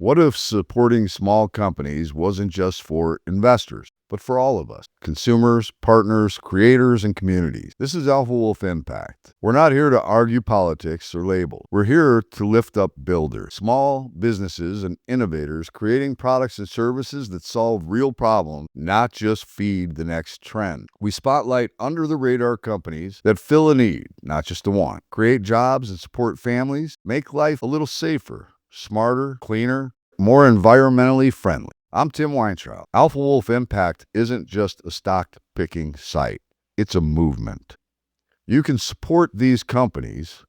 What if supporting small companies wasn't just for investors, but for all of us? Consumers, partners, creators, and communities. This is Alpha Wolf Impact. We're not here to argue politics or labels. We're here to lift up builders, small businesses, and innovators creating products and services that solve real problems, not just feed the next trend. We spotlight under-the-radar companies that fill a need, not just a want, create jobs and support families, make life a little safer, smarter, cleaner, more environmentally friendly. I'm Tim Weintraub. Alpha Wolf Impact isn't just a stock-picking site. It's a movement. You can support these companies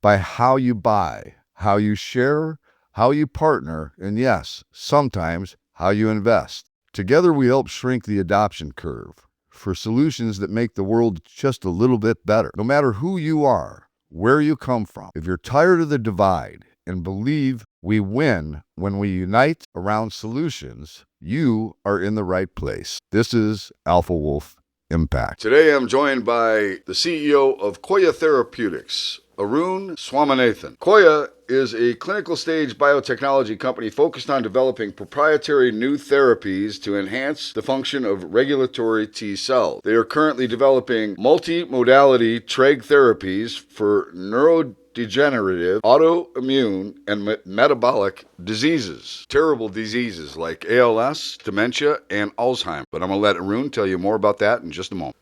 by how you buy, how you share, how you partner, and yes, sometimes how you invest. Together we help shrink the adoption curve for solutions that make the world just a little bit better. No matter who you are, where you come from, if you're tired of the divide and believe we win when we unite around solutions, you are in the right place. This is Alpha Wolf Impact. Today I'm joined by the CEO of Coya Therapeutics, Arun Swaminathan. Coya is a clinical stage biotechnology company focused on developing proprietary new therapies to enhance the function of regulatory T cells. They are currently developing multimodality TREG therapies for neurodegenerative, autoimmune, and metabolic diseases. Terrible diseases like ALS, dementia, and Alzheimer's. But I'm going to let Arun tell you more about that in just a moment.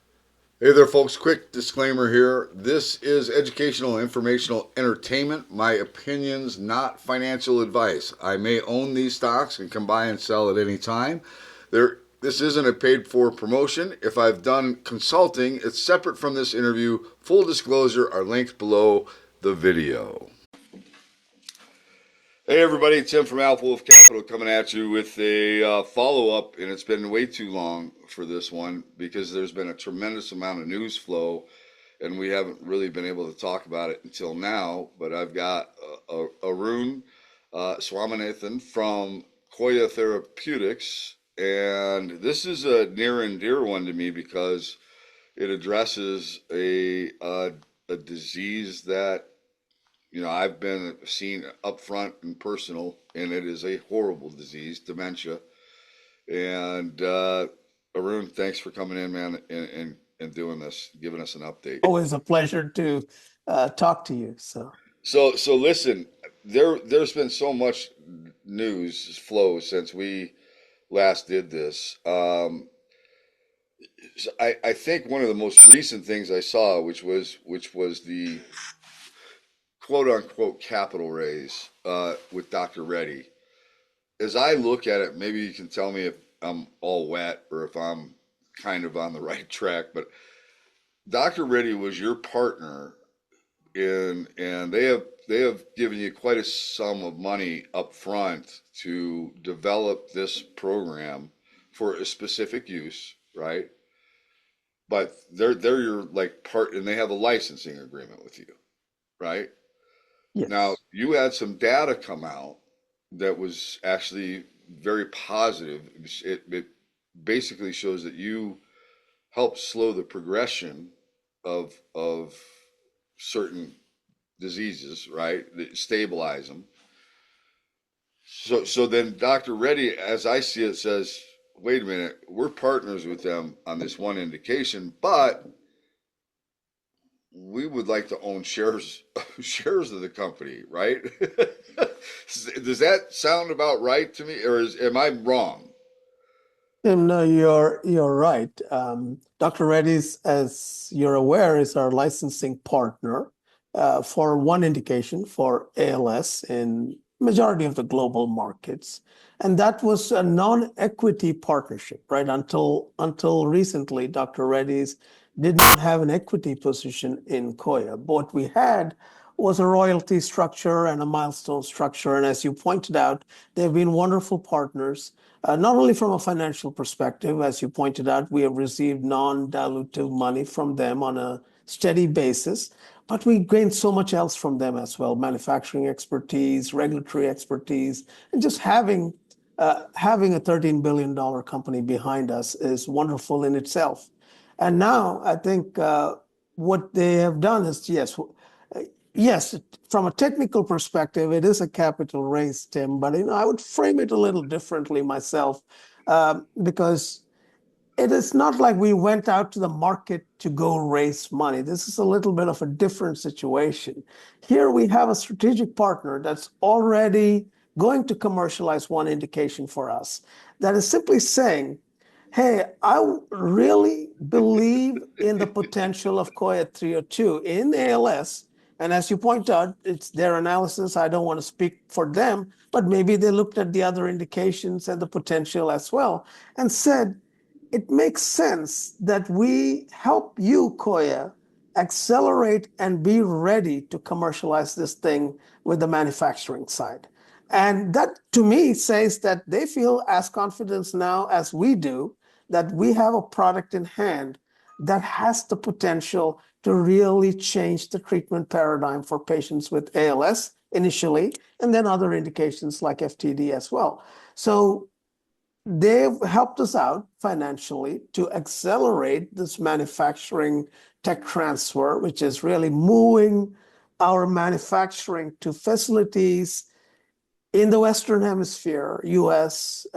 Hey there, folks. Quick disclaimer here. This is educational, informational entertainment. My opinions, not financial advice. I may own these stocks and come by and sell at any time. This isn't a paid-for promotion. If I've done consulting, it's separate from this interview. Full disclosure are linked below the video. Hey everybody, Tim from Alpha Wolf Capital coming at you with a follow-up, and it's been way too long for this one because there's been a tremendous amount of news flow and we haven't really been able to talk about it until now. But I've got Arun Swaminathan from Coya Therapeutics, and this is a near and dear one to me because it addresses a disease that I've been seen up front and personal, and it is a horrible disease, dementia. And Arun, thanks for coming in, man, and doing this, giving us an update. Always a pleasure to talk to you. So listen, there's been so much news flow since we last did this. I think one of the most recent things I saw, which was the quote unquote capital raise with Dr. Reddy. As I look at it, maybe you can tell me if I'm all wet or if I'm kind of on the right track, but Dr. Reddy was your partner and they have given you quite a sum of money up front to develop this program for a specific use, right? But they're your like part, and they have a licensing agreement with you, right? Yes. Now, you had some data come out that was actually very positive. It basically shows that you help slow the progression of certain diseases, right? That stabilize them. So then Dr. Reddy, as I see it, says, wait a minute, we're partners with them on this one indication, but we would like to own shares of the company, right? Does that sound about right to me, or am I wrong? No, you're right. Dr. Reddy's, as you're aware, is our licensing partner for one indication for ALS in majority of the global markets. And that was a non-equity partnership, right? Until recently, Dr. Reddy's did not have an equity position in Coya. What we had was a royalty structure and a milestone structure. And as you pointed out, they've been wonderful partners, not only from a financial perspective. As you pointed out, we have received non-dilutive money from them on a steady basis, but we gained so much else from them as well: manufacturing expertise, regulatory expertise, and just having a $13 billion company behind us is wonderful in itself. And now I think what they have done is, yes, Yes, from a technical perspective, it is a capital raise, Tim, but I would frame it a little differently myself, because it is not like we went out to the market to go raise money. This is a little bit of a different situation. Here we have a strategic partner that's already going to commercialize one indication for us that is simply saying, hey, I really believe in the potential of Coya 302 in ALS. And as you point out, it's their analysis. I don't want to speak for them, but maybe they looked at the other indications and the potential as well and said, it makes sense that we help you, Coya, accelerate and be ready to commercialize this thing with the manufacturing side. And that to me says that they feel as confident now as we do that we have a product in hand that has the potential to really change the treatment paradigm for patients with ALS initially, and then other indications like FTD as well. So they've helped us out financially to accelerate this manufacturing tech transfer, which is really moving our manufacturing to facilities in the Western Hemisphere, US,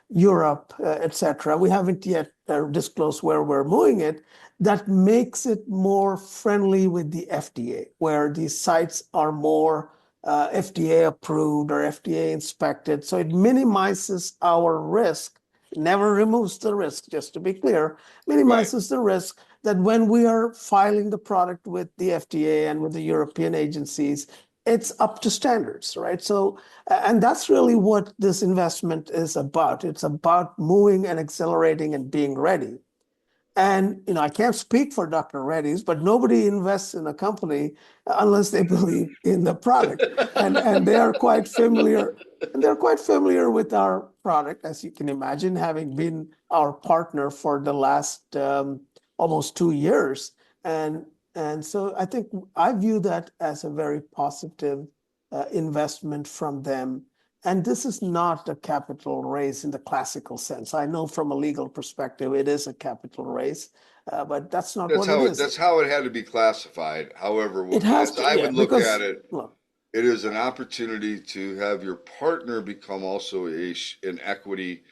Europe, etc. We haven't yet disclosed where we're moving it. That makes it more friendly with the FDA, where these sites are more FDA approved or FDA inspected. So it minimizes our risk, never removes the risk, just to be clear, minimizes the risk that when we are filing the product with the FDA and with the European agencies, it's up to standards, right? So, and that's really what this investment is about. It's about moving and accelerating and being ready. And I can't speak for Dr. Reddy's, but nobody invests in a company unless they believe in the product. And they are quite familiar, and they're quite familiar with our product, as you can imagine, having been our partner for the last almost 2 years. And so I think I view that as a very positive investment from them. And this is not a capital raise in the classical sense. I know from a legal perspective, it is a capital raise, but that's not what it is. That's how it had to be classified. However, It has as to, I yeah, would look at because it, look, it is an opportunity to have your partner become also an equity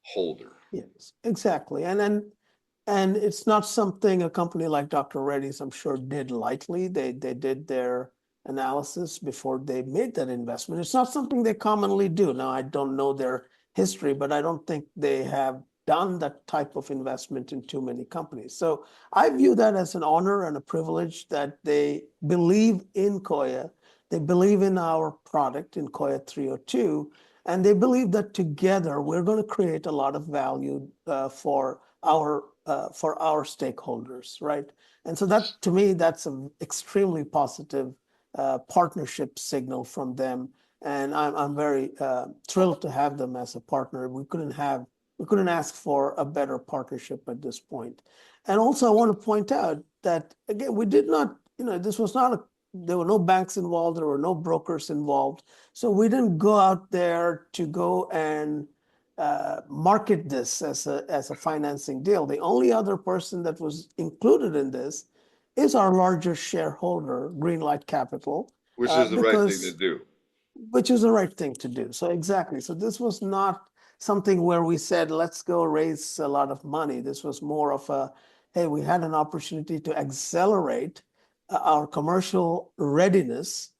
holder. yes, exactly. And it's not something a company like Dr. Reddy's, I'm sure, did lightly. They did their analysis before they made that investment. It's not something they commonly do. Now, I don't know their history, but I don't think they have done that type of investment in too many companies. So I view that as an honor and a privilege that they believe in Coya. They believe in our product in Coya 302, and they believe that together we're going to create a lot of value for our stakeholders, right? And so that, to me, that's an extremely positive partnership signal from them. And I'm very thrilled to have them as a partner. We couldn't ask for a better partnership at this point. And also, I want to point out that again, we did not, this was not there were no banks involved, there were no brokers involved. So we didn't go out there to go and market this as a financing deal. The only other person that was included in this is our largest shareholder, Greenlight Capital, Which is the right thing to because do. which is the right thing to do. So exactly. So this was not something where we said, let's go raise a lot of money. This was more of a, hey, we had an opportunity to accelerate our commercial readiness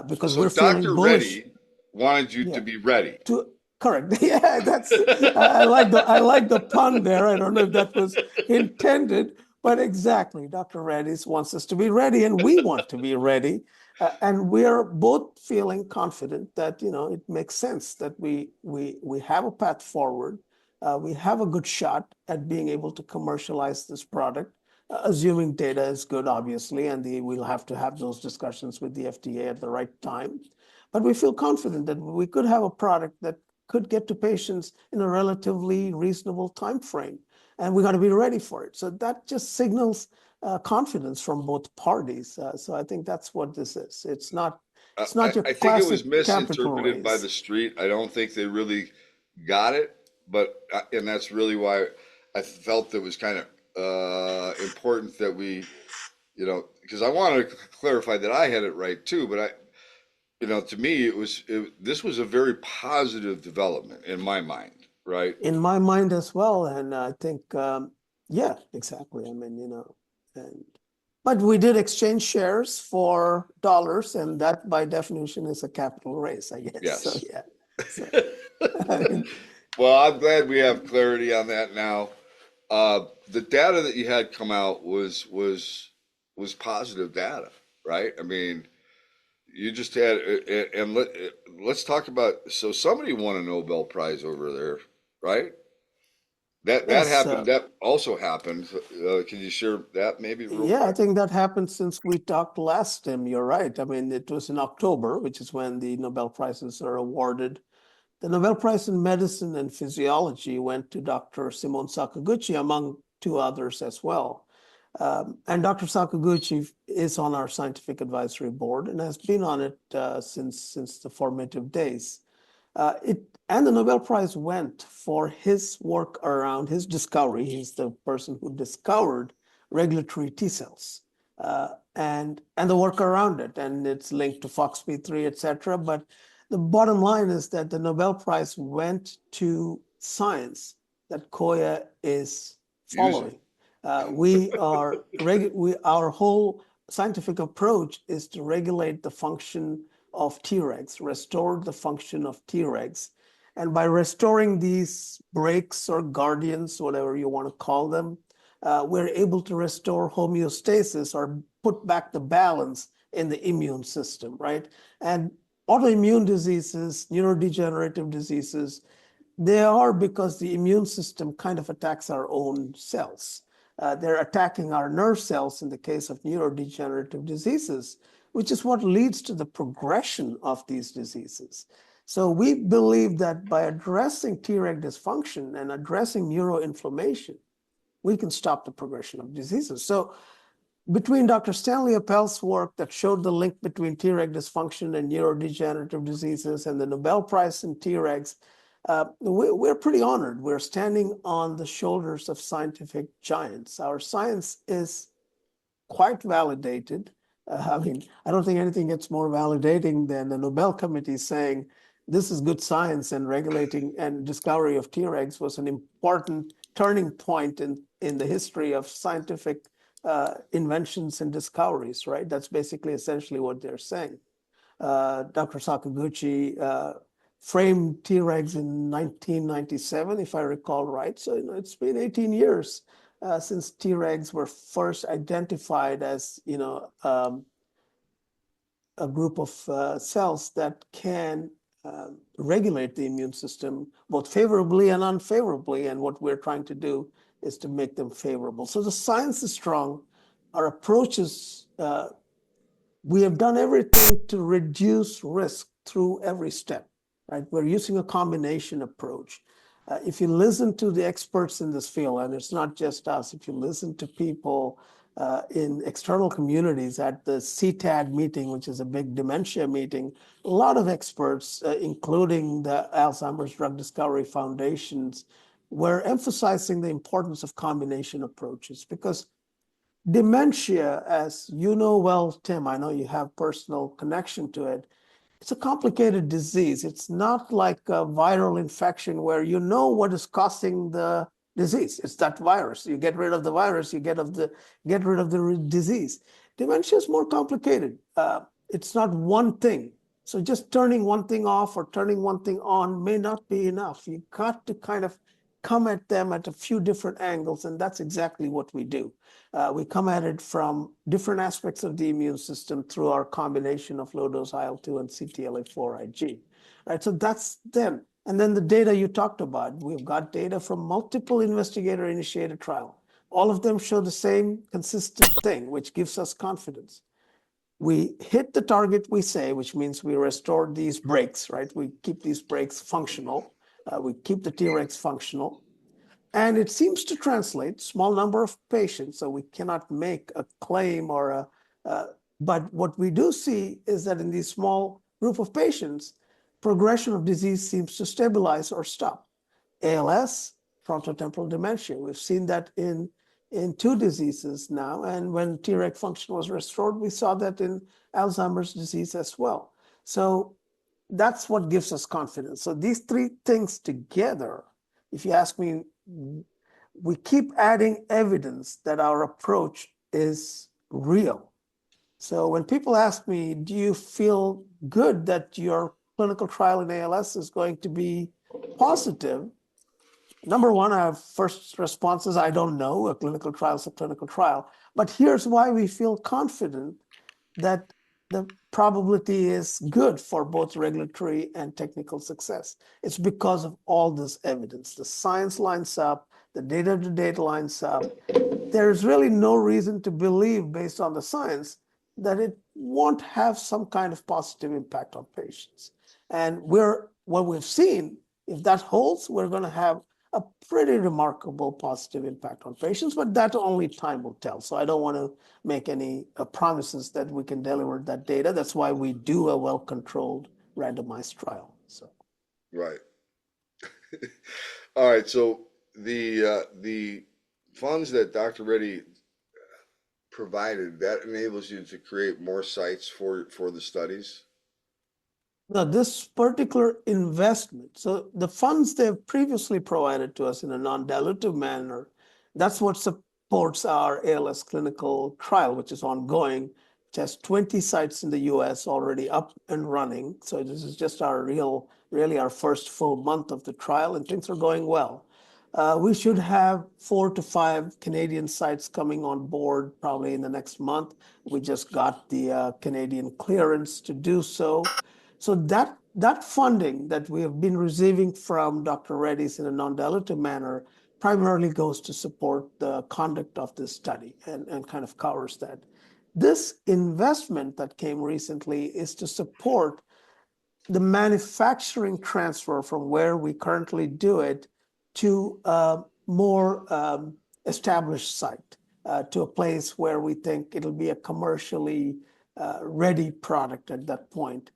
because So we're feeling Dr. bullish. Reddy wanted you to Yeah. be ready. To correct. Yeah, that's I like the pun there. I don't know if that was intended, but exactly. Dr. Reddy's wants us to be ready, and we want to be ready. And we are both feeling confident that it makes sense that we have a path forward. We have a good shot at being able to commercialize this product, assuming data is good, obviously, and we'll have to have those discussions with the FDA at the right time. But we feel confident that we could have a product that could get to patients in a relatively reasonable time frame, and we got to be ready for it. So that just signals confidence from both parties. So I think that's what this is. It's not your I think it classic was capital misinterpreted by the raise. street. I don't think they really got it, but and that's really why I felt it was kind of important that we because I wanted to clarify that I had it right too, but to me, this was a very positive development in my mind, right? In my mind as well. And I think, yeah, exactly. I mean, and but we did exchange shares for dollars, and that by definition is a capital raise, I guess. So Yes. yeah. So I mean, Well, I'm glad we have clarity on that now. The data that you had come out was positive data, right? I mean, you just had, and let's talk about. So somebody won a Nobel Prize over there, right? That yes, happened. That also happened. Can you share that maybe real yeah, I quick? think that happened since we talked last time. You're right. I mean, it was in October, which is when the Nobel Prizes are awarded. The Nobel Prize in Medicine and Physiology went to Dr. Simone Sakaguchi, among two others as well. And Dr. Sakaguchi is on our scientific advisory board and has been on it since the formative days. And the Nobel Prize went for his work around his discovery. He's the person who discovered regulatory T cells and the work around it, and it's linked to FOXP3, et cetera. But the bottom line is that the Nobel Prize went to science that Coya is Using. following. Our whole scientific approach is to regulate the function of Tregs, restore the function of Tregs. And by restoring these brakes or guardians, whatever you want to call them, we're able to restore homeostasis or put back the balance in the immune system, right? And autoimmune diseases, neurodegenerative diseases, they are because the immune system kind of attacks our own cells. They're attacking our nerve cells in the case of neurodegenerative diseases, which is what leads to the progression of these diseases. So we believe that by addressing Treg dysfunction and addressing neuroinflammation, we can stop the progression of diseases. So between Dr. Stanley Appel's work that showed the link between Treg dysfunction and neurodegenerative diseases and the Nobel Prize in Tregs, we're pretty honored. We're standing on the shoulders of scientific giants. Our science is quite validated. I mean, I don't think anything gets more validating than the Nobel Committee saying this is good science, and regulating and discovery of Tregs was an important turning point in the history of scientific inventions and discoveries, right? That's basically essentially what they're saying. Dr. Sakaguchi framed Tregs in 1997, if I recall right. So it's been 18 years since Tregs were first identified as a group of cells that can regulate the immune system both favorably and unfavorably. And what we're trying to do is to make them favorable. So the science is strong. Our approach is we have done everything to reduce risk through every step, right? We're using a combination approach. If you listen to the experts in this field, and it's not just us, if you listen to people in external communities at the CTAD meeting, which is a big dementia meeting, a lot of experts, including the Alzheimer's Drug Discovery Foundations, were emphasizing the importance of combination approaches because dementia, as you know well, Tim, I know you have personal connection to it. It's a complicated disease. It's not like a viral infection where you know what is causing the disease. It's that virus. You get rid of the virus, you get rid of the disease. Dementia is more complicated. It's not one thing. So just turning one thing off or turning one thing on may not be enough. You got to kind of come at them at a few different angles, and that's exactly what we do. We come at it from different aspects of the immune system through our combination of low-dose IL-2 and CTLA-4 Ig. Right, so that's them. And then the data you talked about, we've got data from multiple investigator-initiated trial. All of them show the same consistent thing, which gives us confidence. We hit the target we say, which means we restore these brakes, right? We keep these brakes functional. We keep the Tregs functional. And it seems to translate, small number of patients, so we cannot make a claim but what we do see is that in these small group of patients, progression of disease seems to stabilize or stop. ALS, frontotemporal dementia, we've seen that in in 2 diseases now. And when Treg function was restored, we saw that in Alzheimer's disease as well. So that's what gives us confidence. So these 3 things together, if you ask me, we keep adding evidence that our approach is real. So when people ask me, do you feel good that your clinical trial in ALS is going to be positive? Number one, our first response is, I don't know. A clinical trial is a clinical trial. But here's why we feel confident that the probability is good for both regulatory and technical success. It's because of all this evidence. The science lines up, the data lines up. There's really no reason to believe, based on the science, that it won't have some kind of positive impact on patients. And what we've seen, if that holds, we're going to have a pretty remarkable positive impact on patients, but that only time will tell. So I don't want to make any promises that we can deliver that data. That's why we do a well-controlled randomized trial. So Right. All right. So the funds that Dr. Reddy provided, that enables you to create more sites for the studies. now this particular investment, so the funds they've previously provided to us in a non-dilutive manner, that's what supports our ALS clinical trial, which is ongoing. It has 20 sites in the US already up and running. So this is just really our first full month of the trial, and things are going well. We should have 4 to 5 Canadian sites coming on board probably in the next month. We just got the Canadian clearance to do so. So that funding that we have been receiving from Dr. Reddy's in a non-dilutive manner primarily goes to support the conduct of this study and kind of covers that. This investment that came recently is to support the manufacturing transfer from where we currently do it to a more established site, to a place where we think it'll be a commercially ready product at that point,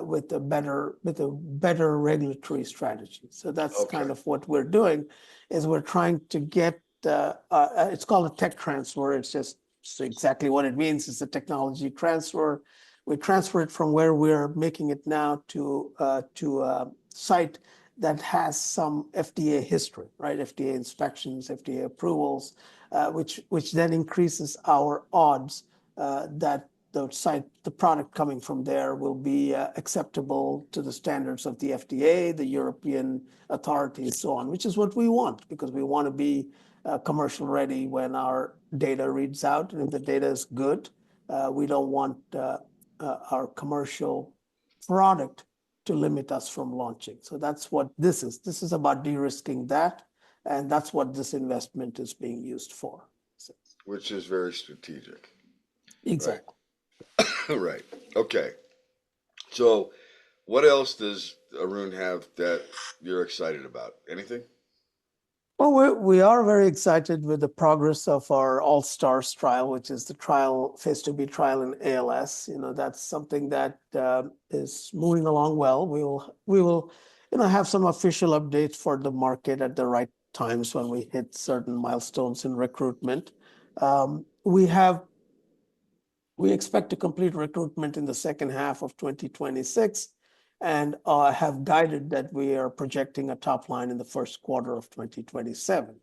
with a better regulatory strategy. So that's Okay. kind of what we're doing, is we're trying to get, it's called a tech transfer. It's just exactly what it means. It's a technology transfer. We transfer it from where we're making it now to a site that has some FDA history, right? FDA inspections, FDA approvals, which then increases our odds that the product coming from there will be acceptable to the standards of the FDA, the European authorities, so on, which is what we want, because we want to be commercial ready when our data reads out. And if the data is good, we don't want our commercial product to limit us from launching. So that's what this is. This is about de-risking that, and that's what this investment is being used for. So, Which is very strategic. exactly. Right. Right. Okay. So, what else does Arun have that you're excited about? Anything? Well, we are very excited with the progress of our All-Stars trial, which is the phase 2b trial in ALS. That's something that is moving along well. We will have some official updates for the market at the right times when we hit certain milestones in recruitment. We expect to complete recruitment in the second half of 2026, and have guided that we are projecting a top line in the first quarter of 2027.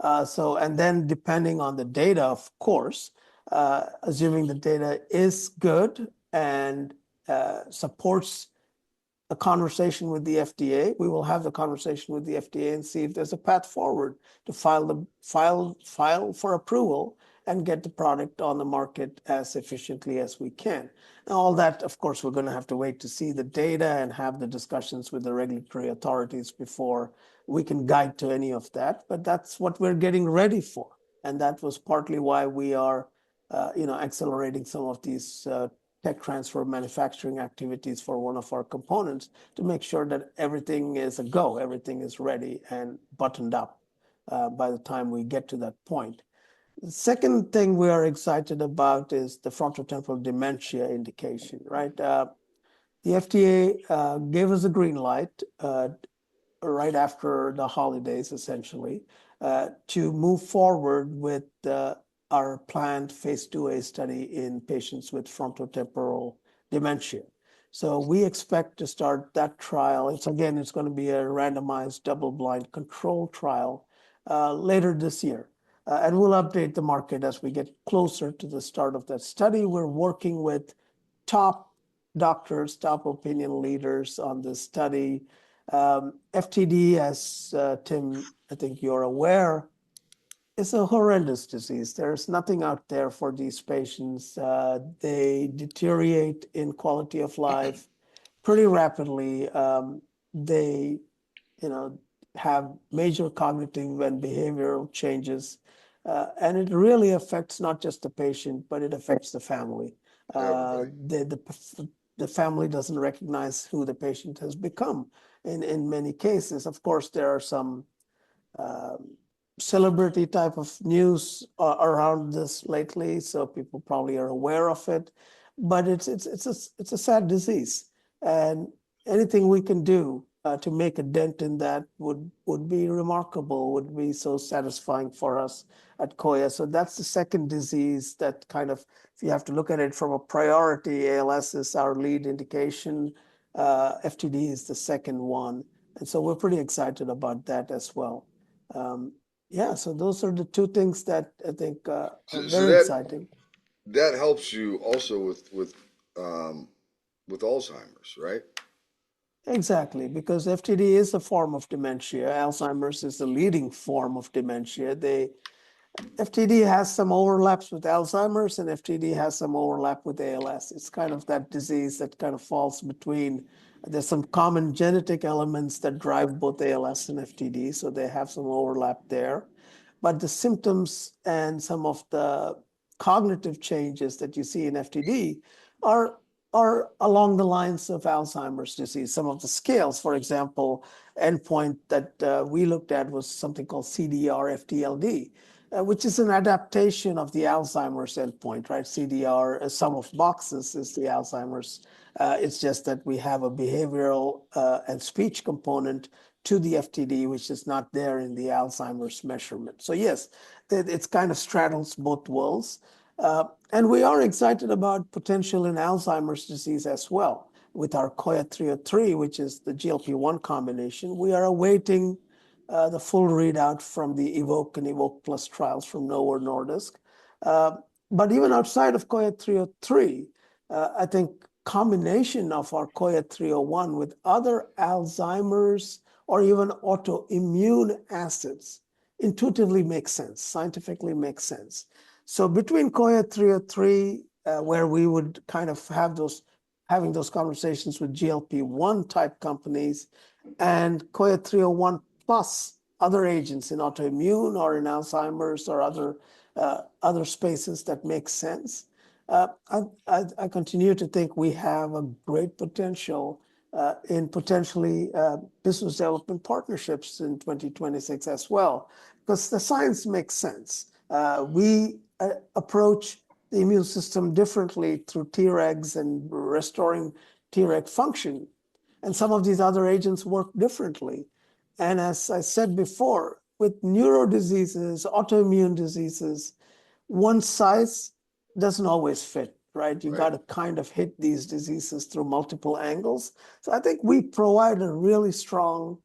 And then depending on the data, of course, assuming the data is good and supports a conversation with the FDA, we will have the conversation with the FDA and see if there's a path forward to file for approval and get the product on the market as efficiently as we can. Now, all that, of course, we're going to have to wait to see the data and have the discussions with the regulatory authorities before we can guide to any of that. But that's what we're getting ready for. And that was partly why we are accelerating some of these tech transfer manufacturing activities for one of our components, to make sure that everything is a go, everything is ready and buttoned up by the time we get to that point. The second thing we are excited about is the frontotemporal dementia indication, right? The FDA gave us a green light right after the holidays, essentially, to move forward with our planned phase 2A study in patients with frontotemporal dementia. So we expect to start that trial. It's going to be a randomized double-blind control trial later this year. And we'll update the market as we get closer to the start of that study. We're working with top doctors, top opinion leaders on this study. FTD, as Tim, I think you're aware, is a horrendous disease. There's nothing out there for these patients. They deteriorate in quality of life pretty rapidly. They, you know, have major cognitive and behavioral changes. And it really affects not just the patient, but it affects the family. The family doesn't recognize who the patient has become in many cases. Of course, there are some celebrity type of news around this lately, so people probably are aware of it. But it's a sad disease, and anything we can do to make a dent in that would be remarkable, would be so satisfying for us at Coya. So that's the second disease that kind of, if you have to look at it from a priority, ALS is our lead indication, FTD is the second one, and so we're pretty excited about that as well. Yeah, so those are the two things that I think are So very exciting. that helps you also with Alzheimer's, right? Exactly, because FTD is a form of dementia. Alzheimer's is the leading form of dementia. FTD has some overlaps with Alzheimer's, and FTD has some overlap with ALS. It's kind of that disease that kind of falls between. There's some common genetic elements that drive both ALS and FTD, so they have some overlap there. But the symptoms and some of the cognitive changes that you see in FTD are along the lines of Alzheimer's disease. Some of the scales, for example, endpoint that we looked at was something called CDR-FTLD, which is an adaptation of the Alzheimer's endpoint, right? CDR, a sum of boxes, is the Alzheimer's. It's just that we have a behavioral and speech component to the FTD, which is not there in the Alzheimer's measurement. So yes, it's kind of straddles both worlds. And we are excited about potential in Alzheimer's disease as well with our Coya 303, which is the GLP-1 combination. We are awaiting the full readout from the EVOKE and EVOKE Plus trials from Novo Nordisk. But even outside of Coya 303, I think combination of our Coya 301 with other Alzheimer's or even autoimmune assets intuitively makes sense, scientifically makes sense. So between Coya 303, where we would kind of have having those conversations with GLP-1 type companies, and Coya 301 plus other agents in autoimmune or in Alzheimer's or other spaces that make sense, I continue to think we have a great potential in potentially business development partnerships in 2026 as well, because the science makes sense. We approach the immune system differently through Tregs and restoring Treg function. And some of these other agents work differently. And as I said before, with neurodiseases, autoimmune diseases, one size doesn't always fit, right? You got to kind of hit these diseases through multiple angles. So I think we provide a really strong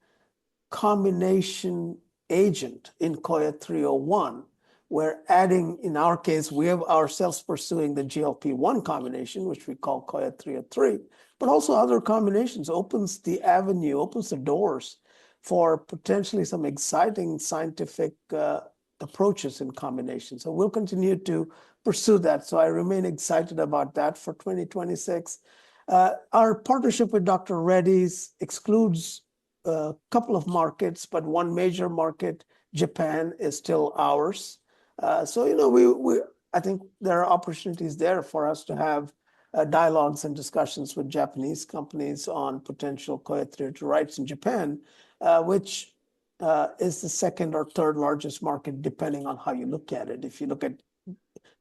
combination agent in Coya 301. We're adding, in our case, we have ourselves pursuing the GLP-1 combination, which we call Coya 303, but also other combinations opens the avenue, opens the doors for potentially some exciting scientific approaches in combination. So we'll continue to pursue that. So I remain excited about that for 2026. Our partnership with Dr. Reddy's excludes a couple of markets, but one major market, Japan, is still ours. So, you know, I think there are opportunities there for us to have dialogues and discussions with Japanese companies on potential Coya 302 rights in Japan, which is the second or third largest market, depending on how you look at it. If you look at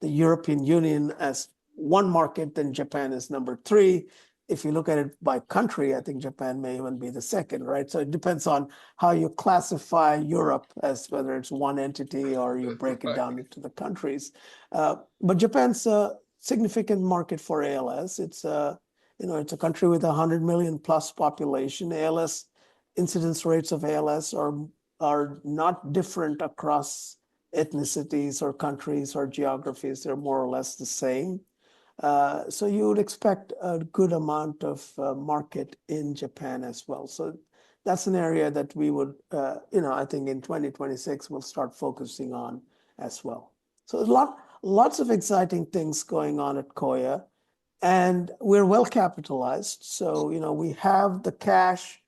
the European Union as one market, then Japan is number 3. if you look at it by country, I think Japan may even be the second, right? So it depends on how you classify Europe as whether it's one entity or you break it Right. down into the countries. But Japan's a significant market for ALS. It's a country with 100 million plus population. ALS incidence rates of ALS are not different across ethnicities or countries or geographies. They're more or less the same. So you would expect a good amount of market in Japan as well. So that's an area that we would, I think in 2026 we'll start focusing on as well. So lots of exciting things going on at Coya, and we're well capitalized. So we have the cash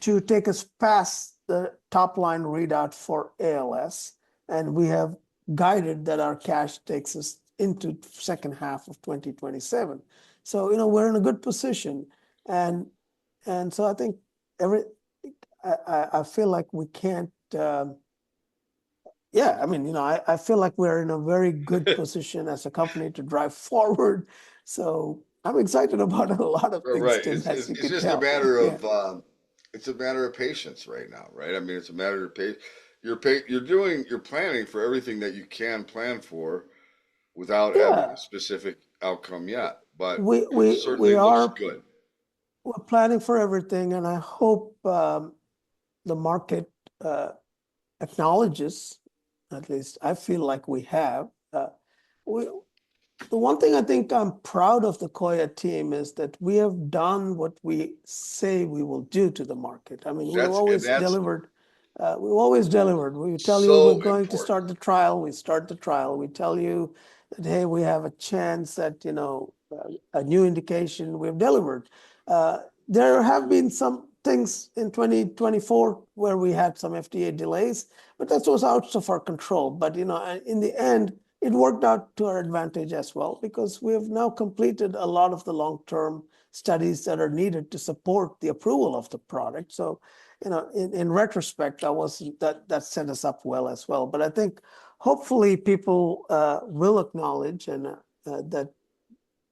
to take us past the top line readout for ALS, and we have guided that our cash takes us into second half of 2027. So we're in a good position, and so I think I feel like we can't. I feel like we're in a very good position as a company to drive forward. So I'm excited about a lot of things, Right. Tim, as you It's could just a tell. matter Yeah. of it's a matter of patience right now, right? I mean, it's a matter of patience. You're planning for everything that you can plan for without having a Yeah. specific outcome yet, but We it we we certainly looks are good. we're planning for everything, and I hope the market acknowledges, at least I feel like we have. We The one thing I think I'm proud of the Coya team is that we have done what we say we will do to the market. I mean, That's We've always delivered. We tell you we're so going to important. start the trial, we start the trial. We tell you that, hey, we have a chance at, a new indication, we've delivered. There have been some things in 2024 where we had some FDA delays, but that was out of our control. But, in the end, it worked out to our advantage as well, because we have now completed a lot of the long-term studies that are needed to support the approval of the product. So, in retrospect, that set us up well as well. But I think hopefully people will acknowledge that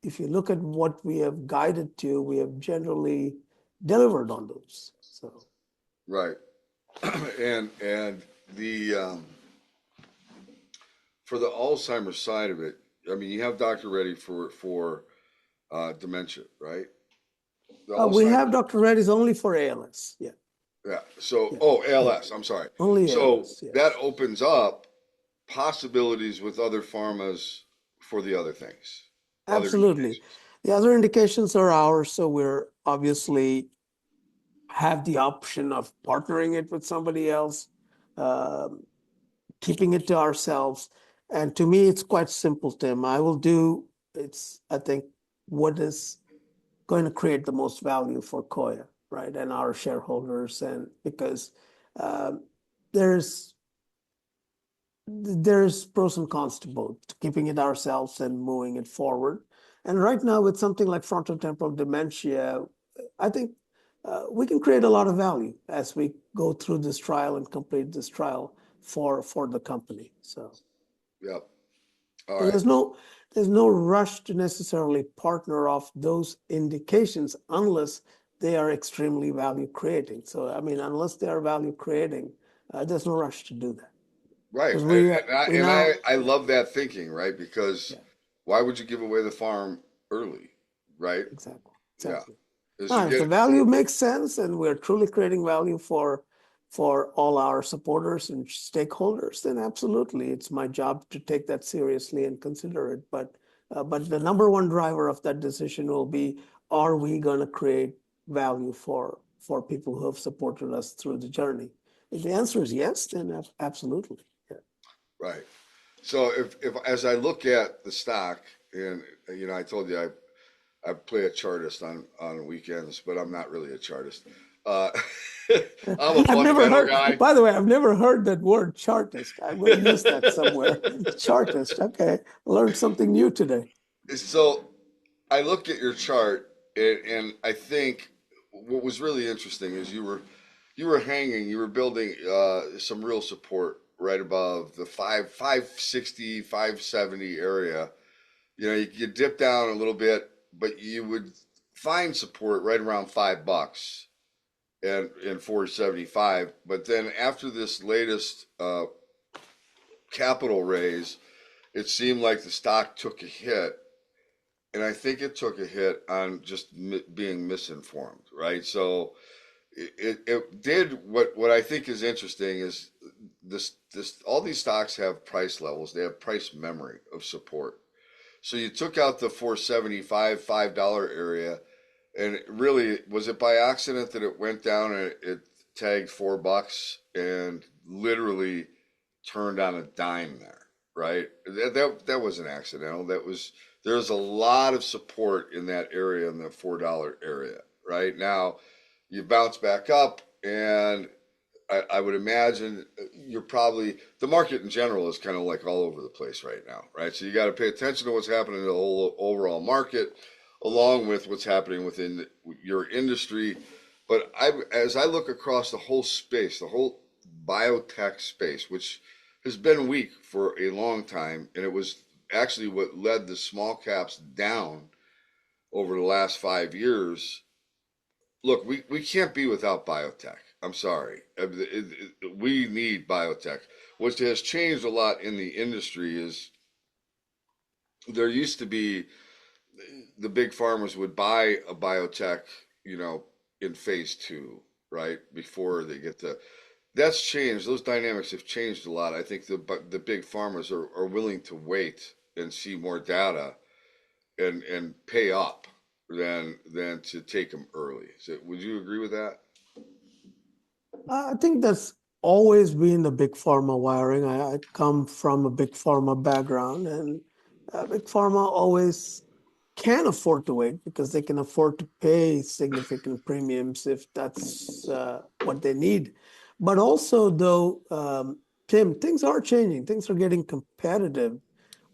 if you look at what we have guided to, we have generally delivered on those. So Right. And the for the Alzheimer's side of it, I mean, you have Dr. Reddy for dementia, right? The we have Alzheimer's, Dr. Reddy's only for ALS. Yeah, yeah. So, yeah, oh, yeah. ALS. I'm sorry. Only So ALS. that Yes. opens up possibilities with other pharmas for the other things, other Absolutely. indications. The other indications are ours, so we're obviously have the option of partnering it with somebody else, um, keeping it to ourselves. And to me, it's quite simple, Tim. I think, what is going to create the most value for Coya, right, and our shareholders, and because um, there's there's pros and cons to both, to keeping it ourselves and moving it forward. And right now, with something like frontotemporal dementia, I think we can create a lot of value as we go through this trial and complete this trial for the company. So Yep. All so right. there's no rush to necessarily partner off those indications unless they are extremely value creating. So I mean, unless they are value creating, there's no rush to do that. Right. Because And, we and I we and I now I love that thinking, right? Because Yeah, why would you give away the farm early, right? exactly. Yeah. Exactly. Is to Now, if the get value makes sense and we're truly creating value for all our supporters and stakeholders, then absolutely, it's my job to take that seriously and consider it. But the number one driver of that decision will be, are we going to create value for people who have supported us through the journey? If the answer is yes, then absolutely. Yeah. right. So if as I look at the stock, and I told you I play a chartist on weekends, but I'm not really a chartist. Uh, I'm a I've never fundamental heard, guy. by the way, I've never heard that word chartist. I'm going to use that somewhere. Chartist. Okay. Learned something new today. So I look at your chart, and I think what was really interesting is you were building some real support right above the 560, 570 area. You dip down a little bit, but you would find support right around $5 and in 475. But then after this latest capital raise, it seemed like the stock took a hit, and I think it took a hit on just being misinformed, right? So it did what I think is interesting is this all these stocks have price levels. They have price memory of support. So you took out the 475 $5 area, and really was it by accident that it went down and it tagged $4 and literally turned on a dime there, right? That wasn't accidental. There's a lot of support in that area, in the $4 area. Right now, you bounce back up, and I would imagine the market in general is kind of like all over the place right now, right? So you got to pay attention to what's happening in the whole overall market, along with what's happening within your industry. But as I look across the whole space, the whole biotech space, which has been weak for a long time, and it was actually what led the small caps down over the last 5 years. Look, we can't be without biotech. I'm sorry. We need biotech. What has changed a lot in the industry is there used to be the big farmers would buy a biotech, in phase 2, right? Before they get to that's changed. Those dynamics have changed a lot. I think the big farmers are willing to wait and see more data and pay up than to take them early. Would you agree with that? I think that's always been the big pharma wiring. I come from a big pharma background, and big pharma always can afford to wait because they can afford to pay significant premiums if that's what they need. But also, though, Tim, things are changing. Things are getting competitive,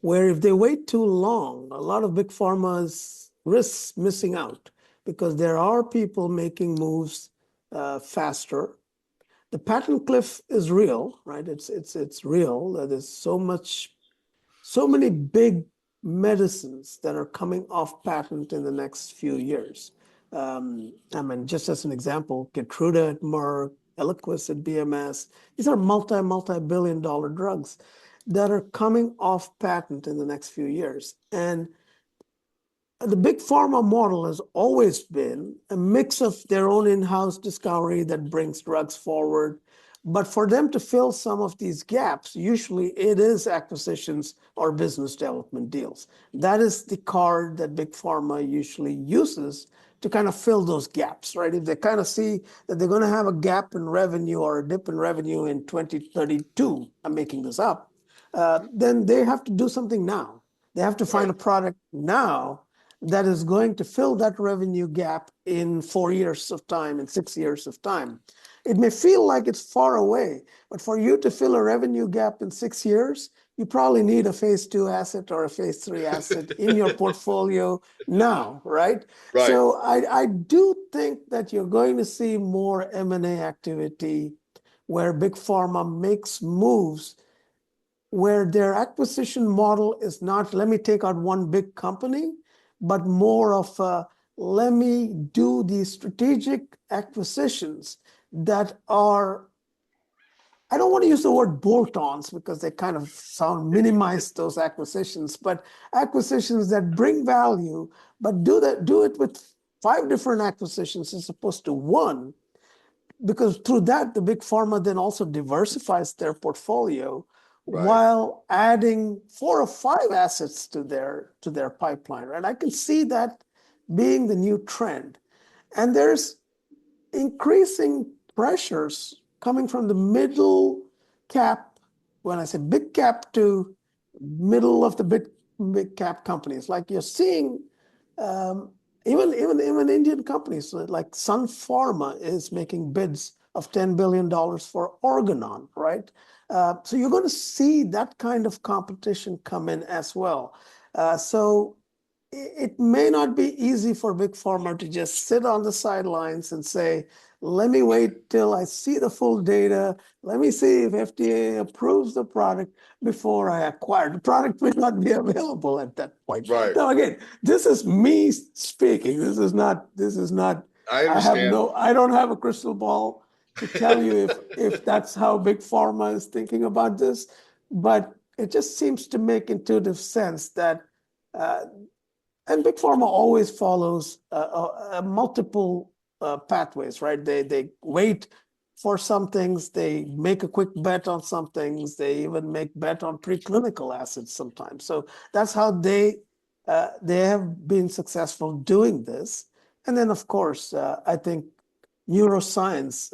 where if they wait too long, a lot of big pharmas risk missing out because there are people making moves faster. The patent cliff is real, right? It's real. There's so many big medicines that are coming off patent in the next few years. I mean, just as an example, Keytruda at Merck, Eliquis at BMS. These are multi-billion-dollar drugs that are coming off patent in the next few years. And the big pharma model has always been a mix of their own in-house discovery that brings drugs forward. But for them to fill some of these gaps, usually it is acquisitions or business development deals. That is the card that big pharma usually uses to kind of fill those gaps, right? If they kind of see that they're going to have a gap in revenue or a dip in revenue in 2032, I'm making this up, then they have to do something now. They have to find Right. a product now that is going to fill that revenue gap in 4 years of time, in 6 years of time. It may feel like it's far away, but for you to fill a revenue gap in 6 years, you probably need a phase 2 asset or a phase 3 asset in your portfolio now, right? Right. So I do think that you're going to see more M&A activity where big pharma makes moves where their acquisition model is not, let me take out one big company, but more of a, let me do these strategic acquisitions that are, I don't want to use the word bolt-ons because they kind of minimize those acquisitions, but acquisitions that bring value, but do it with 5 different acquisitions as opposed to one, because through that, the big pharma then also diversifies their portfolio Right. while adding 4 or 5 assets to their pipeline, right? I can see that being the new trend. And there's increasing pressures coming from the middle cap, when I say big cap to middle of the big cap companies. Like you're seeing um, even Indian companies like Sun Pharma is making bids of $10 billion for Organon, right? So you're going to see that kind of competition come in as well. So it may not be easy for big pharma to just sit on the sidelines and say, let me wait till I see the full data. Let me see if FDA approves the product before I acquire. The product may not be available at that point. Right. Now, again, this is me speaking. I understand. I don't have a crystal ball to tell you if that's how big pharma is thinking about this, but it just seems to make intuitive sense that uh, and big pharma always follows multiple pathways, right? They wait for some things, they make a quick bet on some things, they even make bet on preclinical assets sometimes. So that's how they have been successful doing this. And then, of course, I think neuroscience.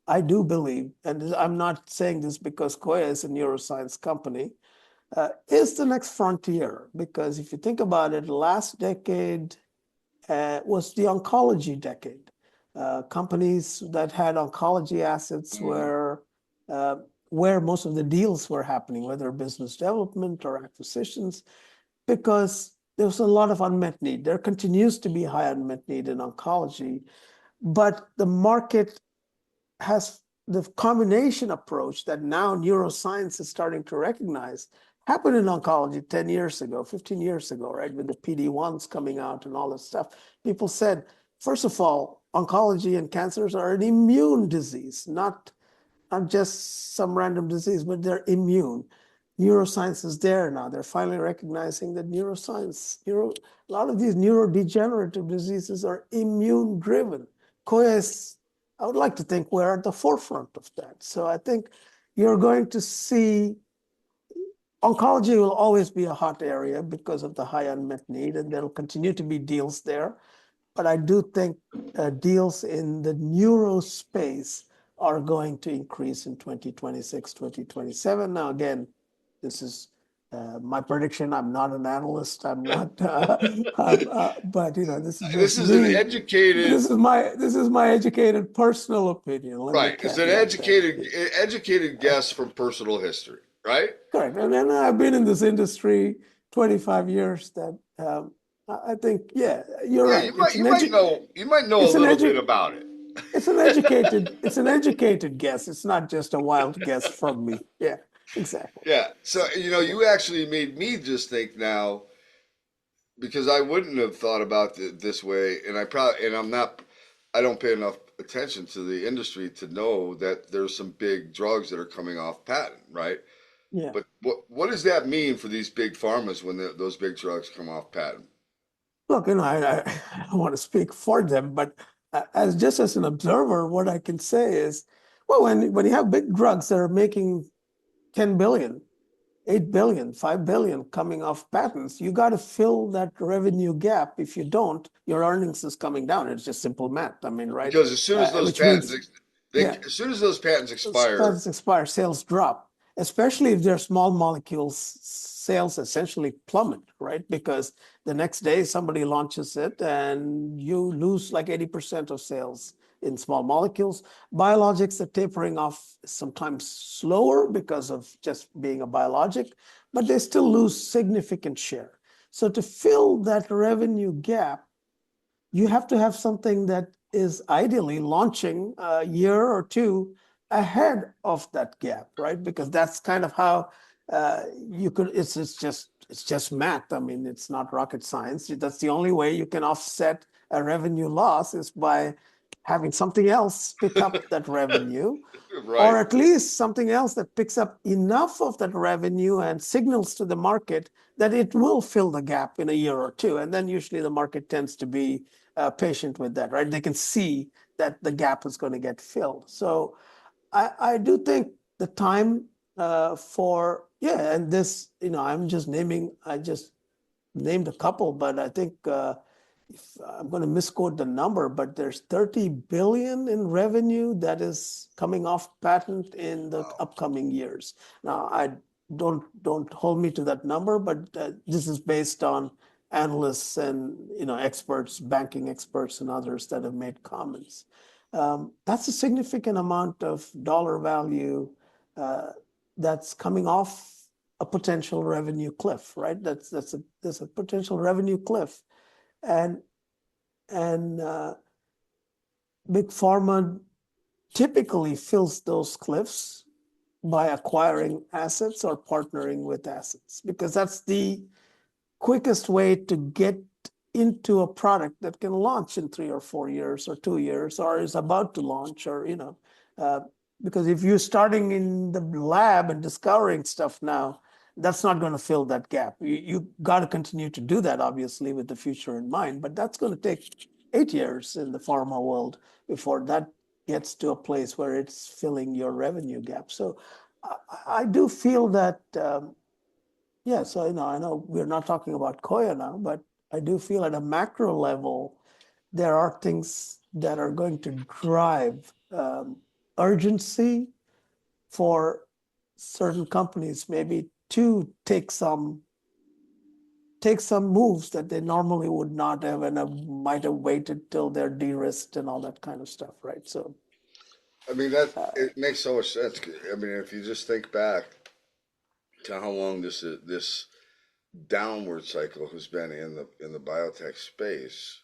I do believe, and I'm not saying this because Coya is a neuroscience company, is the next frontier. Because if you think about it, last decade was the oncology decade. Companies that had oncology assets uh, where most of the deals were happening, whether business development or acquisitions, because there was a lot of unmet need. There continues to be high unmet need in oncology, but the market has the combination approach that now neuroscience is starting to recognize happened in oncology 10 years ago, 15 years ago, right? With the PD-1s coming out and all this stuff. People said, first of all, oncology and cancers are an immune disease, not just some random disease, but they're immune. Neuroscience is there now. They're finally recognizing that a lot of these neurodegenerative diseases are immune driven. Coya is, I would like to think we're at the forefront of that. So I think you're going to see oncology will always be a hot area because of the high unmet need, and there'll continue to be deals there. But I do think deals in the neuro space are going to increase in 2026, 2027. Now, again, this is my prediction. I'm not an analyst. I'm not, but this is This just is an me. educated, This is my educated personal opinion. Let me right. It's an caveat that. educated guess from personal history, right? Correct. And then I've been in this industry 25 years that I think, yeah, you're Yeah, right. you might know a It's an little bit edu about it. it's an educated guess. It's not just a wild guess from me. Yeah, exactly. Yeah. So, Yeah. you actually made me just think now because I wouldn't have thought about it this way, and I don't pay enough attention to the industry to know that there's some big drugs that are coming off patent, right? Yeah. But what does that mean for these big pharmas when those big drugs come off patent? Look, I don't want to speak for them, but as just as an observer, what I can say is, well, when you have big drugs that are making 10 billion, 8 billion, 5 billion coming off patents, you got to fill that revenue gap. If you don't, your earnings is coming down. It's just simple math. I mean, right? Because as soon as those Which means, yeah, as soon as those patents as expire, patents expire, sales drop, especially if they're small molecules, sales essentially plummet, right? Because the next day somebody launches it and you lose like 80% of sales in small molecules. Biologics are tapering off sometimes slower because of just being a biologic, but they still lose significant share. So to fill that revenue gap, you have to have something that is ideally launching a year or two ahead of that gap, right? Because that's kind of how you could. It's just math. I mean, it's not rocket science. That's the only way you can offset a revenue loss is by having something else pick up that revenue, or right? at least something else that picks up enough of that revenue and signals to the market that it will fill the gap in a year or two. And then usually the market tends to be patient with that, right? They can see that the gap is going to get filled. So I do think the time yeah, and this, I just named a couple, but I think if I'm going to misquote the number, but there's 30 billion in revenue that is coming off patent in the Wow. upcoming years. Now, I don't hold me to that number, but this is based on analysts and experts, banking experts, and others that have made comments. That's a significant amount of dollar value uh, that's coming off a potential revenue cliff, right? There's a potential revenue cliff, and big pharma typically fills those cliffs by acquiring assets or partnering with assets, because that's the quickest way to get into a product that can launch in 3 or 4 years or 2 years or is about to launch, or because if you're starting in the lab and discovering stuff now, that's not going to fill that gap. You got to continue to do that, obviously, with the future in mind, but that's going to take 8 years in the pharma world before that gets to a place where it's filling your revenue gap. So I do feel that, yeah, so I know we're not talking about Coya now, but I do feel at a macro level, there are things that are going to drive urgency for certain companies, maybe to take some moves that they normally would not have, and might have waited till they're de-risked and all that kind of stuff, right? So, I mean, that it makes so much sense. I mean, if you just think back to how long this downward cycle has been in the biotech space,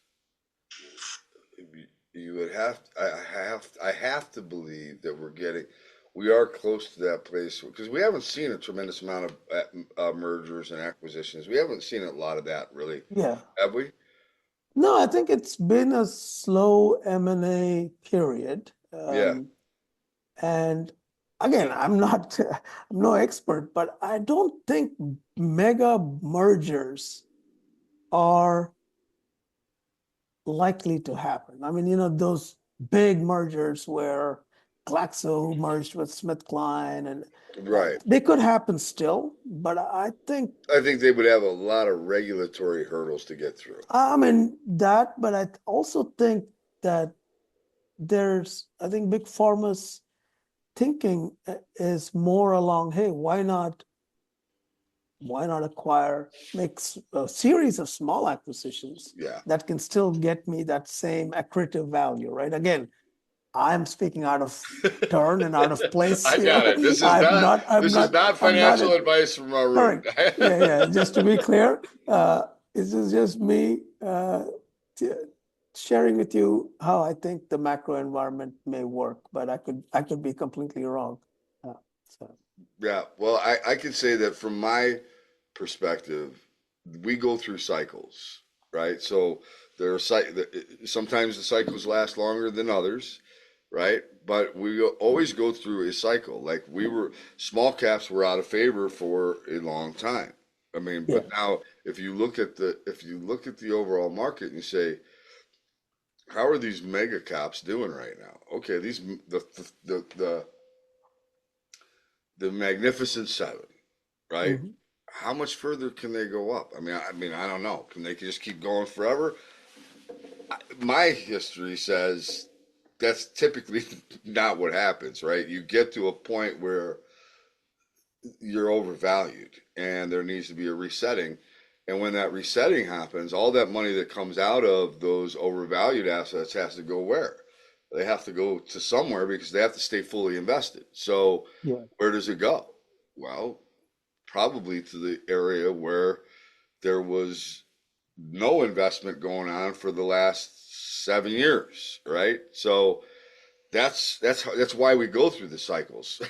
you would I have to believe that we are close to that place, because we haven't seen a tremendous amount of mergers and acquisitions. We haven't seen a lot of that, really, yeah. have we? No, I think it's been a slow M&A period. Yeah, And again, I'm no expert, but I don't think mega mergers are likely to happen. I mean, those big mergers where Glaxo merged with SmithKline, and right. they could happen still, but I think, I think they would have a lot of regulatory hurdles to get through. I mean, but I also think that I think big pharma's thinking is more along, hey, why not make a series of small acquisitions Yeah. that can still get me that same accretive value, right? Again, I'm speaking out of turn and out of place I got here. it. This is I'm not not, I'm this is not, not I'm not financial advice from Arun. correct. Yeah, yeah. Just to be clear, this is just me sharing with you how I think the macro environment may work, but I could be completely wrong. So Yeah, well, I can say that from my perspective, we go through cycles, right? So there are sometimes the cycles last longer than others, right? But we always go through a cycle. Like small caps were out of favor for a long time. I mean, yeah, but now if you look at the overall market and you say, how are these mega caps doing right now? Okay, the Magnificent Seven, right? mhm. How much further can they go up? I don't know. Can they just keep going forever? My history says that's typically not what happens, right? You get to a point where you're overvalued and there needs to be a resetting. And when that resetting happens, all that money that comes out of those overvalued assets has to go where? They have to go to somewhere because they have to stay fully invested. So Yeah. where does it go? Well, probably to the area where there was no investment going on for the last 7 years, right? So that's why we go through the cycles.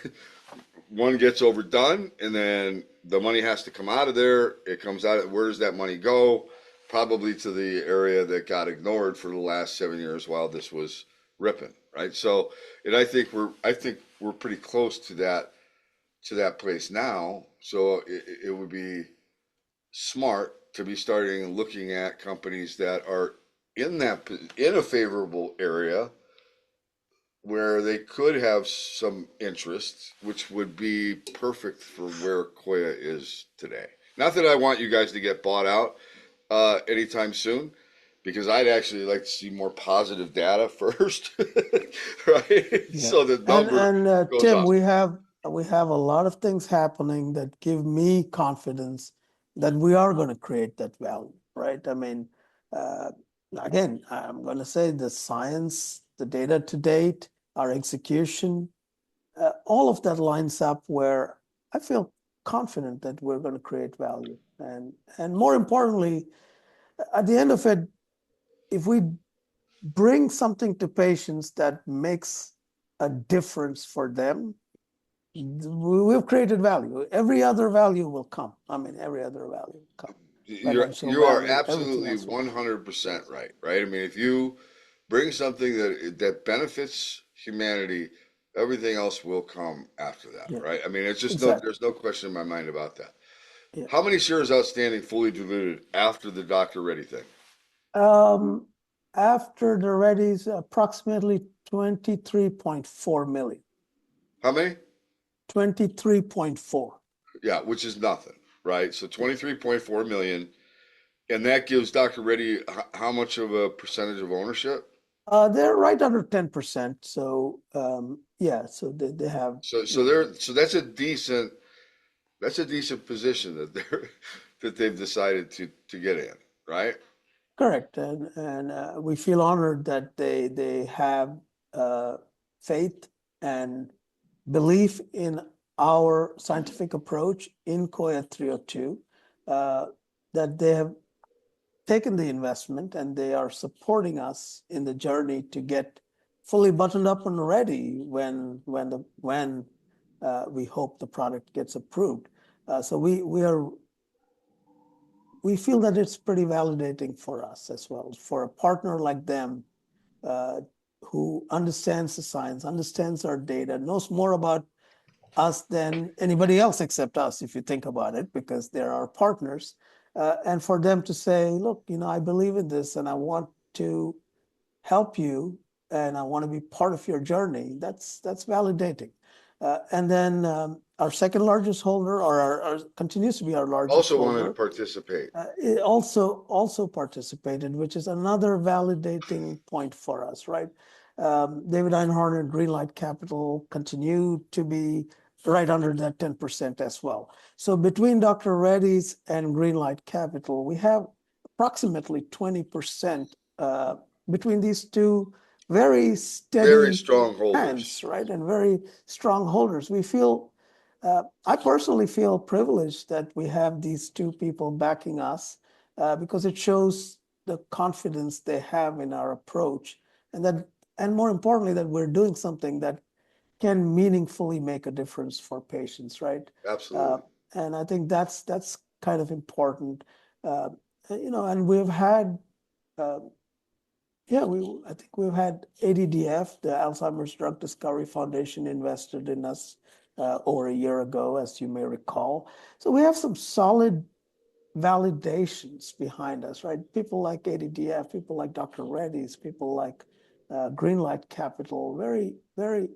One gets overdone, and then the money has to come out of there. It comes out. Where does that money go? Probably to the area that got ignored for the last 7 years while this was ripping, right? So, and I think we're pretty close to that place now. So it would be smart to be starting looking at companies that are in a favorable area where they could have some interest, which would be perfect for where Koya is today. Not that I want you guys to get bought out anytime soon, because I'd actually like to see more positive data first, right? Yeah. So the number And goes Tim, up. we have a lot of things happening that give me confidence that we are going to create that value, right? I mean, uh, again, I'm going to say the science, the data to date, our execution, all of that lines up where I feel confident that we're going to create value. And more importantly, at the end of it, if we bring something to patients that makes a difference for them, we've created value. Every other value will come. I mean, every other value will come. Financial You are value, everything absolutely else will come. 100% right, right? I mean, if you bring something that benefits humanity, everything else will come after that, Yeah, right? I mean, it's just exactly. there's no question in my mind about that. Yeah. How many shares outstanding fully diluted after the Dr. Reddy thing? Um, After the Reddy's, approximately 23.4 million. How many? 23.4. Yeah, which is nothing, right? So 23.4 million, and that gives Dr. Reddy how much of a percentage of ownership? They're right under 10%. So yeah, so they have, So they're so that's a decent position that they've decided to get in, right? correct. And we feel honored that they have faith and belief in our scientific approach in Coya 302, that they have taken the investment and they are supporting us in the journey to get fully buttoned up and ready when we hope the product gets approved. So we feel that it's pretty validating for us as well, for a partner like them, uh, who understands the science, understands our data, knows more about us than anybody else except us, if you think about it, because they're our partners. And for them to say, look, I believe in this and I want to help you and I want to be part of your journey, that's validating. And then our second largest holder, or our continues to be our largest Also wanted to holder, participate. it also participated, which is another validating point for us, right? David Einhorn and Greenlight Capital continue to be right under that 10% as well. So between Dr. Reddy's and Greenlight Capital, we have approximately 20% between these two very Very steady strong holders. hands, right? And very strong holders. I personally feel privileged that we have these two people backing us, because it shows the confidence they have in our approach, and more importantly, that we're doing something that can meaningfully make a difference for patients, right? Uh, Absolutely. and I think that's kind of important. Uh, and we've had uh, yeah, I think we've had ADDF, the Alzheimer's Drug Discovery Foundation, invested in us over a year ago, as you may recall. So we have some solid validations behind us, right? People like ADDF, people like Dr. Reddy's, people like Greenlight Capital, very, very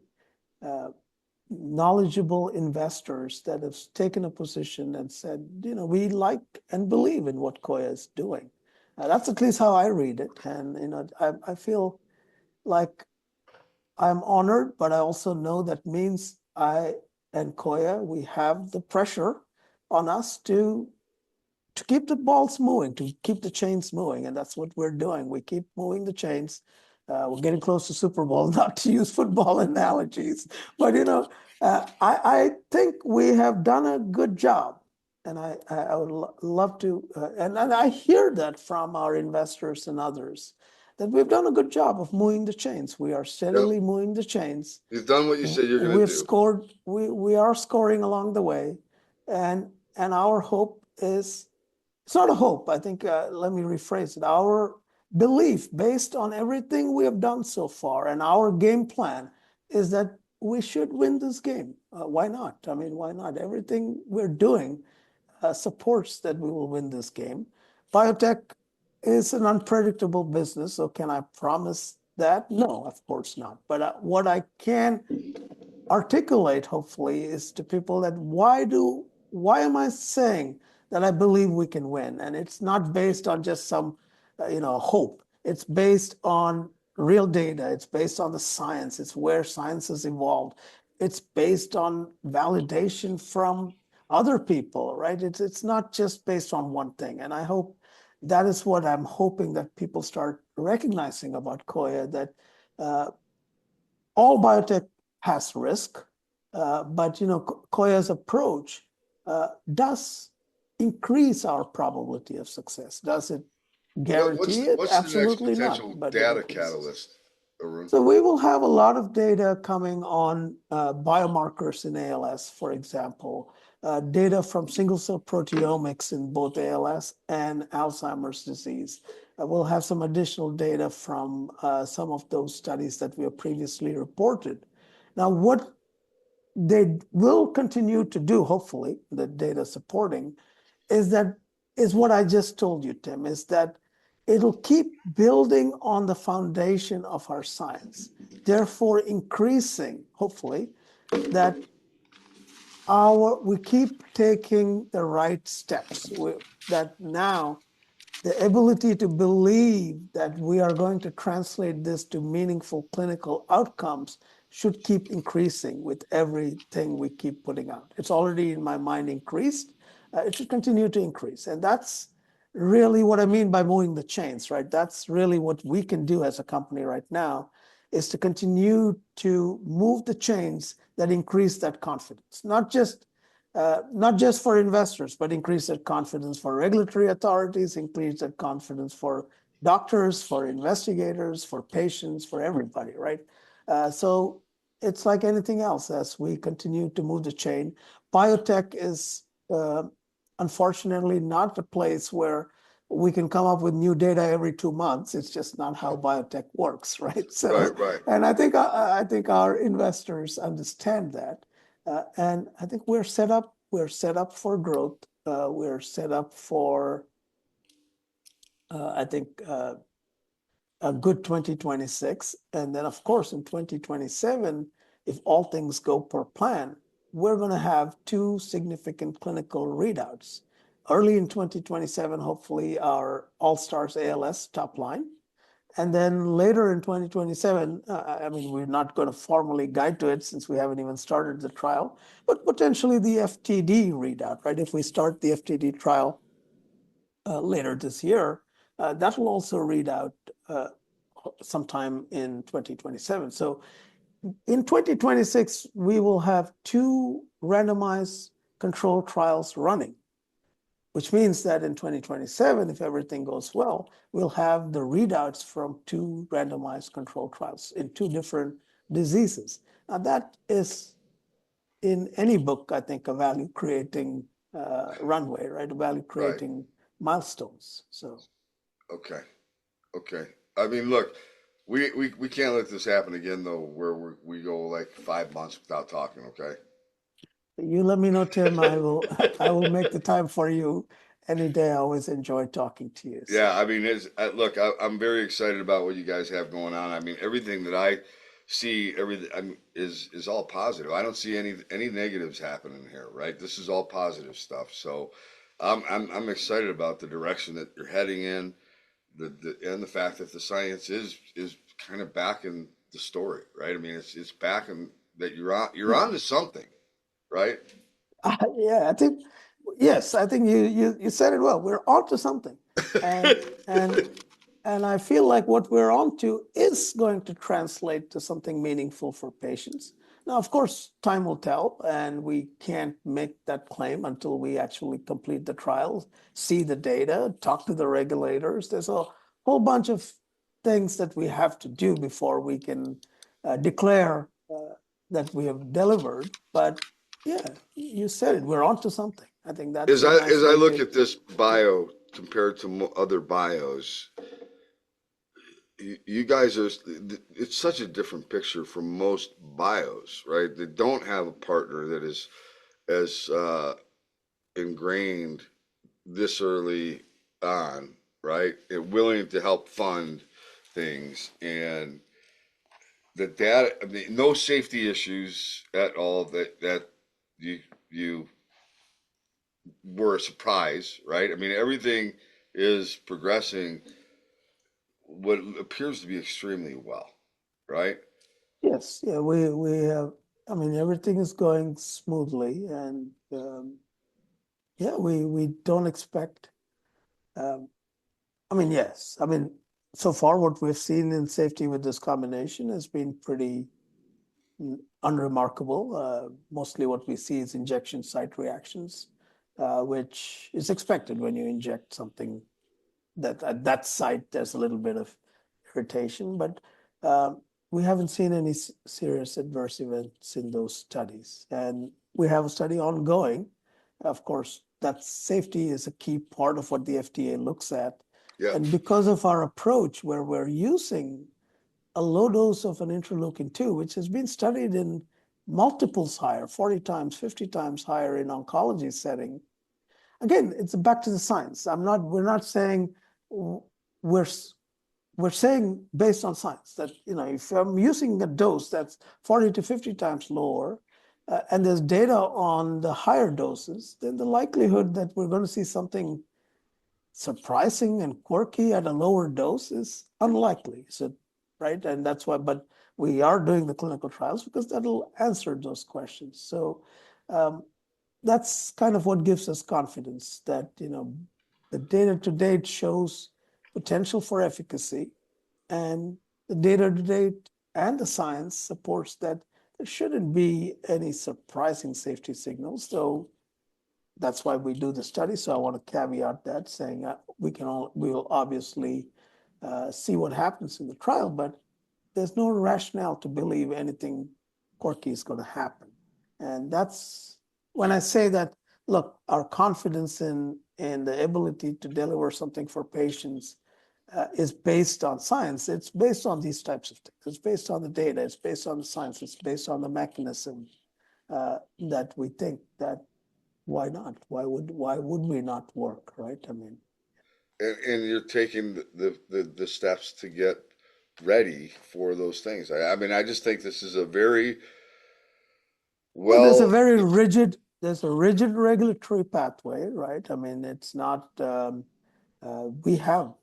uh, knowledgeable investors that have taken a position and said, we like and believe in what Coya is doing. That's at least how I read it. And, I feel like I'm honored, but I also know that means I and Coya, we have the pressure on us to keep the balls moving, to keep the chains moving. And that's what we're doing. We keep moving the chains. We're getting close to Super Bowl, not to use football analogies, but I think we have done a good job, and I would love to, and I hear that from our investors and others, that we've done a good job of moving the chains. We are Yep. steadily moving the chains. You've done what you said you're going to We've do. scored. We are scoring along the way, and our hope is, it's not a hope. I think, let me rephrase it. Our belief, based on everything we have done so far and our game plan, is that we should win this game. Why not? I mean, why not? Everything we're doing supports that we will win this game. Biotech is an unpredictable business, so can I promise that? No, of course not. But what I can articulate, hopefully, is to people that why am I saying that I believe we can win? And it's not based on just some, hope. It's based on real data. It's based on the science. It's where science has evolved. It's based on validation from other people, right? It's not just based on one thing. And I hope that is what I'm hoping that people start recognizing about Coya, that uh, all biotech has risk, but Coya's approach does increase our probability of success. Does it guarantee it? What's the next Absolutely not, potential but it data increases. catalyst, Arun? So we will have a lot of data coming on biomarkers in ALS, for example, data from single-cell proteomics in both ALS and Alzheimer's disease. We'll have some additional data from some of those studies that we have previously reported. Now, what they will continue to do, hopefully, the data supporting, is what I just told you, Tim, is that it'll keep building on the foundation of our science, therefore increasing, hopefully, that we keep taking the right steps, that now the ability to believe that we are going to translate this to meaningful clinical outcomes should keep increasing with everything we keep putting out. It's already, in my mind, increased. It should continue to increase. And that's really what I mean by moving the chains, right? That's really what we can do as a company right now, is to continue to move the chains that increase that confidence, not just for investors, but increase that confidence for regulatory authorities, increase that confidence for doctors, for investigators, for patients, for everybody, right? So it's like anything else as we continue to move the chain. Biotech is unfortunately not a place where we can come up with new data every 2 months. It's just not how biotech works, right? So, Right. and I think our investors understand that. And I think we're set up for growth. We're set up for, I think, a good 2026. And then, of course, in 2027, if all things go per plan, we're going to have two significant clinical readouts. Early in 2027, hopefully, our All-Stars ALS top line. And then later in 2027, I mean, we're not going to formally guide to it since we haven't even started the trial, but potentially the FTD readout, right? If we start the FTD trial later this year, that will also read out sometime in 2027. So in 2026, we will have two randomized control trials running, which means that in 2027, if everything goes well, we'll have the readouts from two randomized control trials in two different diseases. Now, that is, in any book, I think, a value-creating runway, right? A value-creating milestones. So, Okay. I mean, look, we can't let this happen again, though, where we go like 5 months without talking. Okay. you let me know, Tim. I will make the time for you any day. I always enjoy talking to you. So. Yeah, I mean, look, I'm very excited about what you guys have going on. I mean, everything that I see, everything is all positive. I don't see any negatives happening here, right? This is all positive stuff. So, I'm excited about the direction that you're heading in, and the fact that the science is kind of back in the story, right? I mean, it's back and that you're on to something, right? Yeah, I think yes, I think you said it well. We're onto something, and and and I feel like what we're onto is going to translate to something meaningful for patients. Now, of course, time will tell, and we can't make that claim until we actually complete the trials, see the data, talk to the regulators. There's a whole bunch of things that we have to do before we can declare that we have delivered. But yeah, you said it. We're onto something. I think that's As a I nice as I way look to. at this bio compared to other bios, you guys are, it's such a different picture from most bios, right? They don't have a partner that is as ingrained this early on, right? And willing to help fund things, and the data, I mean, no safety issues at all that you were a surprise, right? I mean, everything is progressing what appears to be extremely well, right? Yes, yeah, we have. I mean, everything is going smoothly, and yeah, we don't expect. Um, I mean, yes, I mean, so far what we've seen in safety with this combination has been pretty unremarkable. Mostly what we see is injection site reactions, which is expected when you inject something that at that site there's a little bit of irritation, but we haven't seen any serious adverse events in those studies. And we have a study ongoing. Of course, that safety is a key part of what the FDA looks at. Yeah. And because of our approach where we're using a low dose of an interleukin 2, which has been studied in multiples higher, 40 times, 50 times higher in oncology setting. Again, it's back to the science. We're not saying we're saying based on science that, if I'm using a dose that's 40 to 50 times lower, and there's data on the higher doses, then the likelihood that we're going to see something surprising and quirky at a lower dose is unlikely. So, right? And that's why, but we are doing the clinical trials because that'll answer those questions. So that's kind of what gives us confidence that, the data to date shows potential for efficacy, and the data to date and the science supports that there shouldn't be any surprising safety signals. So that's why we do the study. So I want to caveat that, saying we will obviously see what happens in the trial, but there's no rationale to believe anything quirky is going to happen. And that's when I say that, look, our confidence in the ability to deliver something for patients is based on science. It's based on these types of things. It's based on the data. It's based on the science. It's based on the mechanism that we think that why not? Why would we not work, right? I mean, And you're taking the steps to get ready for those things. I mean, I just think this is a very well, there's a well. very rigid regulatory pathway, right? I mean, it's not we have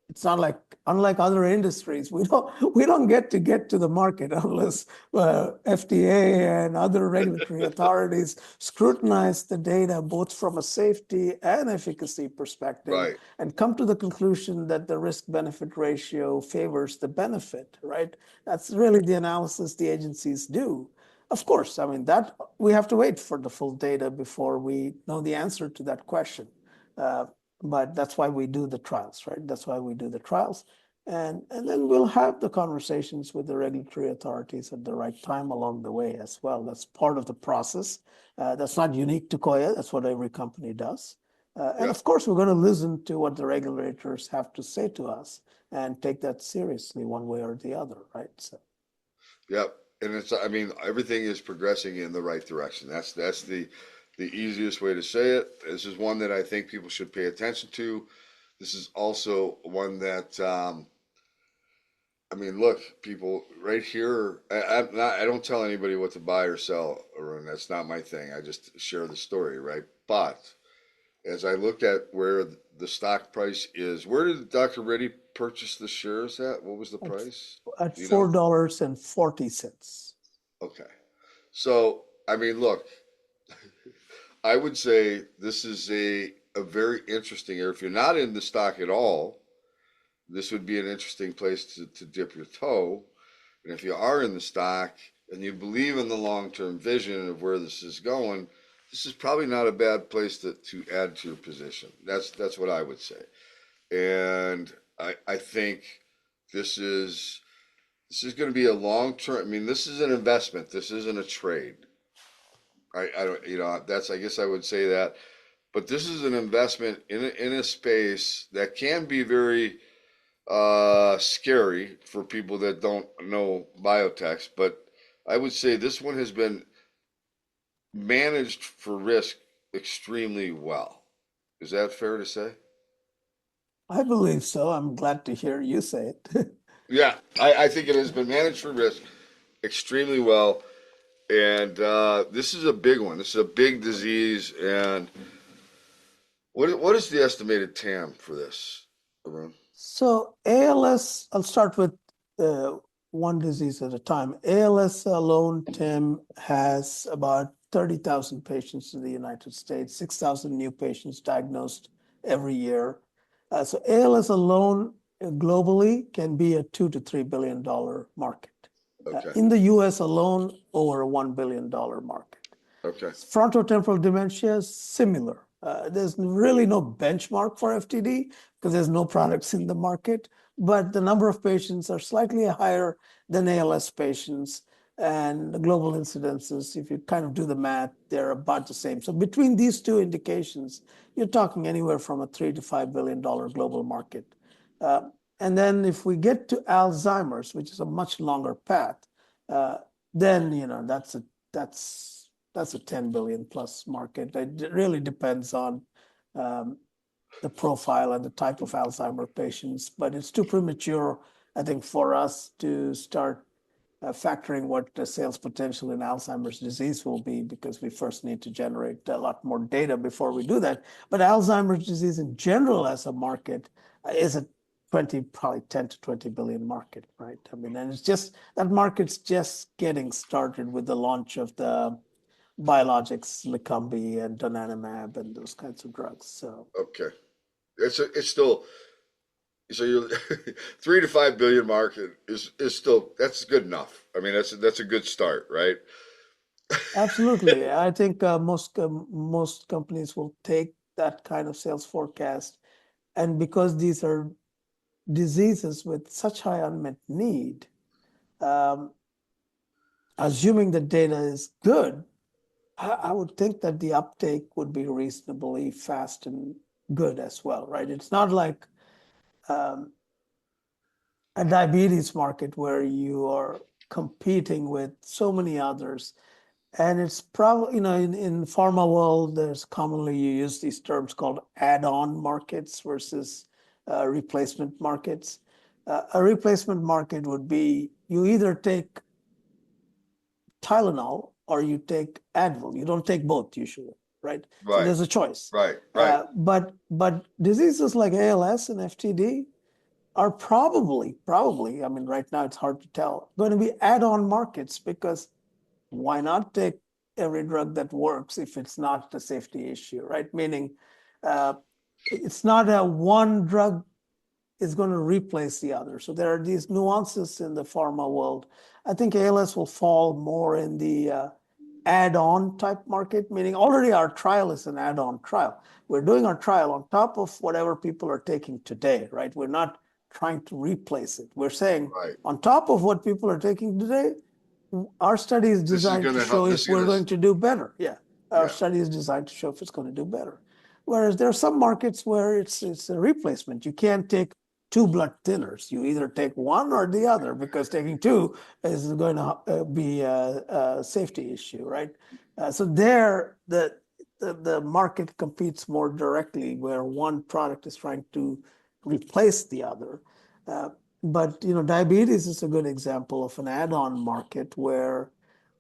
it's not like, unlike other industries, we don't get to the market unless FDA and other regulatory authorities scrutinize the data both from a safety and efficacy perspective Right. and come to the conclusion that the risk-benefit ratio favors the benefit, right? That's really the analysis the agencies do. Of course, I mean, that we have to wait for the full data before we know the answer to that question. But that's why we do the trials, right? That's why we do the trials. And then we'll have the conversations with the regulatory authorities at the right time along the way as well. That's part of the process. That's not unique to Coya. That's what every company does. And of course, we're going to listen to what the regulators have to say to us and take that seriously one way or the other, right? So. Yep. And I mean, everything is progressing in the right direction. That's the easiest way to say it. This is one that I think people should pay attention to. This is also one that, I mean, look, people right here, I don't tell anybody what to buy or sell, Arun. That's not my thing. I just share the story, right? But as I look at where the stock price is, where did Dr. Reddy purchase the shares at? What was the price? At Do you know? $4.40. Okay. So, I mean, look, I would say this is a very interesting area. If you're not in the stock at all, this would be an interesting place to dip your toe. And if you are in the stock and you believe in the long-term vision of where this is going, this is probably not a bad place to add to your position. That's what I would say. And I think this is going to be a long-term. I mean, this is an investment. This isn't a trade. I don't, that's, I guess I would say that. But this is an investment in a space that can be very scary for people that don't know biotechs. But I would say this one has been managed for risk extremely well. Is that fair to say? I believe so. I'm glad to hear you say it. Yeah, I think it has been managed for risk extremely well. And this is a big one. This is a big disease. And what is the estimated TAM for this, Arun? So ALS, I'll start with one disease at a time. ALS alone, Tim, has about 30,000 patients in the United States, 6,000 new patients diagnosed every year. So ALS alone globally can be a $2 to $3 billion market. Okay. In the US alone, over a $1 billion market. Okay. Frontotemporal dementia is similar. There's really no benchmark for FTD because there's no products in the market, but the number of patients are slightly higher than ALS patients, and the global incidences, if you kind of do the math, they're about the same. So between these two indications, you're talking anywhere from a $3 to $5 billion global market. And then if we get to Alzheimer's, which is a much longer path, then that's a 10 billion plus market. It really depends on the profile and the type of Alzheimer patients, but it's too premature, I think, for us to start factoring what the sales potential in Alzheimer's disease will be, because we first need to generate a lot more data before we do that. But Alzheimer's disease in general as a market is a probably 10 to 20 billion market, right? I mean, and that market's just getting started with the launch of the biologics, Leqembi and donanemab and those kinds of drugs. So Okay. It's still, so you're 3 to 5 billion market is still, that's good enough. I mean, that's a good start, right? absolutely, I think most companies will take that kind of sales forecast, and because these are diseases with such high unmet need, assuming the data is good, I would think that the uptake would be reasonably fast and good as well, right? It's not like a diabetes market where you are competing with so many others. And it's probably, in pharma world, there's commonly you use these terms called add-on markets versus replacement markets. A replacement market would be you either take Tylenol or you take Advil. You don't take both usually, right? So Right. there's a choice. Right. But diseases like ALS and FTD are probably, I mean, right now it's hard to tell, going to be add-on markets, because why not take every drug that works if it's not a safety issue, right? Meaning it's not a one drug is going to replace the other. So there are these nuances in the pharma world. I think ALS will fall more in the add-on type market, meaning already our trial is an add-on trial. We're doing our trial on top of whatever people are taking today, right? We're not trying to replace it. We're saying on top of what people are taking today, our study is designed to show if we're going to do better. Yeah, our study is designed to show if it's going to do better. Whereas there are some markets where it's a replacement. You can't take two blood thinners. You either take one or the other, because taking two is going to be a safety issue, right? So there, the market competes more directly where one product is trying to replace the other. But diabetes is a good example of an add-on market where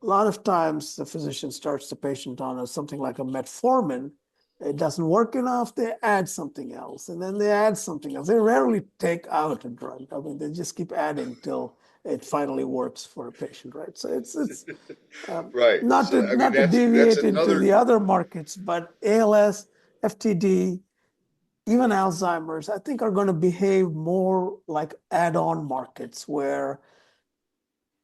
a lot of times the physician starts the patient on something like a metformin. It doesn't work enough, they add something else, and then they add something else. They rarely take out a drug. I mean, they just keep adding till it finally works for a patient, right? So it's Right. not So, to I mean, not to deviate into another. the other markets, but ALS, FTD, even Alzheimer's, I think are going to behave more like add-on markets where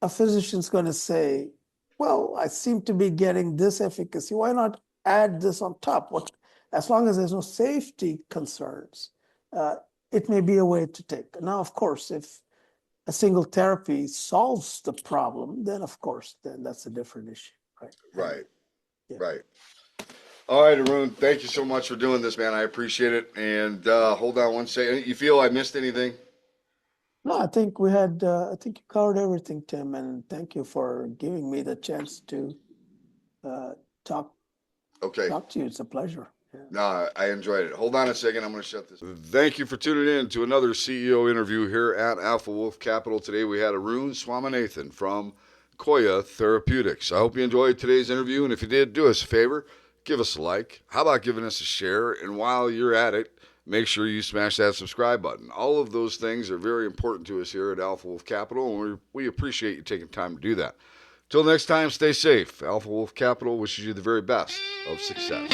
a physician's going to say, well, I seem to be getting this efficacy. Why not add this on top? As long as there's no safety concerns, it may be a way to take. Now, of course, if a single therapy solves the problem, then of course, then that's a different issue, right? Right. Yeah. Right. All right, Arun, thank you so much for doing this, man. I appreciate it. And hold on one second. You feel I missed anything? No, I think I think you covered everything, Tim, and thank you for giving me the chance to talk Okay. to you. It's a pleasure. Yeah. No, I enjoyed it. Hold on a second. I'm going to shut this. Thank you for tuning in to another CEO interview here at Alpha Wolf Capital. Today we had Arun Swaminathan from Coya Therapeutics. I hope you enjoyed today's interview, and if you did, do us a favor, give us a like. How about giving us a share? And while you're at it, make sure you smash that subscribe button. All of those things are very important to us here at Alpha Wolf Capital, and we appreciate you taking time to do that. Till next time, stay safe. Alpha Wolf Capital wishes you the very best of success.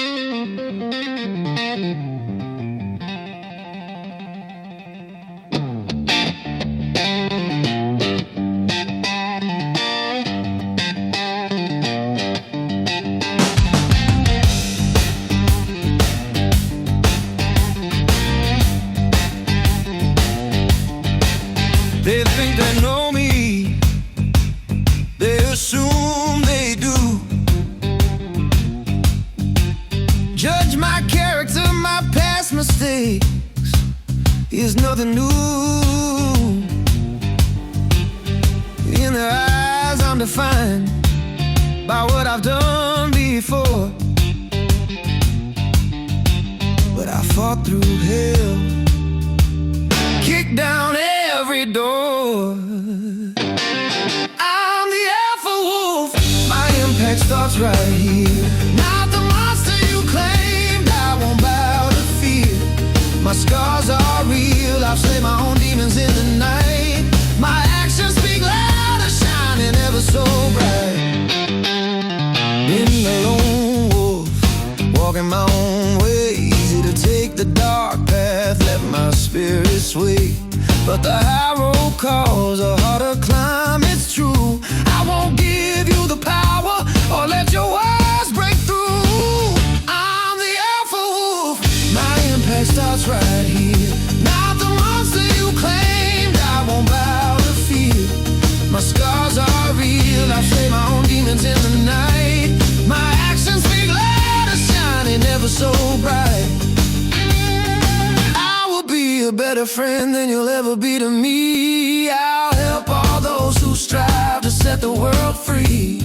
courage, my character, my past mistakes is nothing new. In their eyes I'm defined by what I've done before. But I fought through hell, kicked down every door. I'm the alpha wolf, my impact starts right here. Not the monster you claimed, I won't bow to fear. My scars are real, I've slayed my own demons in the night. My actions speak louder, shining ever so bright. Been a lone wolf, walking my own way. Easy to take the dark path, let my spirit sway. But the high road calls a harder climb, it's true. I won't give you the power or let your walls break through. I'm the alpha wolf, my impact starts right here. Not the monster you claimed, I won't bow to fear. My scars are real, I've slayed my own demons in the night. My actions speak louder, shining ever so bright. I will be a better friend than you'll ever be to me. I'll help all those who strive to set the world free.